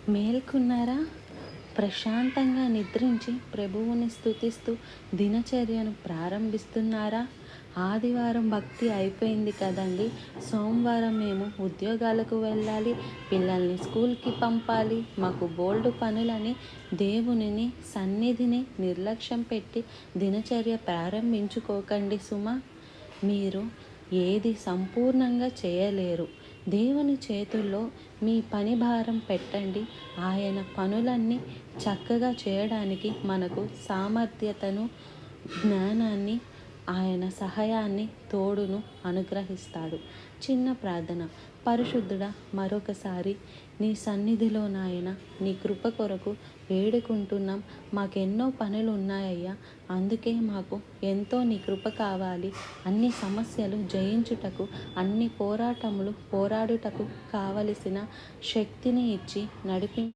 మేల్కున్నారా? ప్రశాంతంగా నిద్రించి ప్రభువుని స్తుతిస్తూ దినచర్యను ప్రారంభిస్తున్నారా? ఆదివారం భక్తి అయిపోయింది కదండి. సోమవారం మేము ఉద్యోగాలకు వెళ్ళాలి, పిల్లల్ని స్కూల్కి పంపాలి, మాకు బోల్డు పనులని దేవునిని సన్నిధిని నిర్లక్ష్యం పెట్టి దినచర్య ప్రారంభించుకోకండి సుమా. మీరు ఏది సంపూర్ణంగా చేయలేరు. దేవుని చేతుల్లో మీ పని భారం పెట్టండి. ఆయన పనులన్నీ చక్కగా చేయడానికి మనకు సామర్థ్యతను, జ్ఞానాన్ని, ఆయన సహాయాన్ని, తోడును అనుగ్రహిస్తాడు. చిన్న ప్రార్థన. పరిశుద్ధుడా, మరొకసారి నీ సన్నిధిలో నాయన నీ కృప కొరకు వేడుకుంటున్నాం. మాకెన్నో పనులు ఉన్నాయ్యా, అందుకే మాకు ఎంతో నీ కృప కావాలి. అన్ని సమస్యలు జయించుటకు, అన్ని పోరాటములు పోరాడుటకు కావలసిన శక్తిని ఇచ్చి నడిపి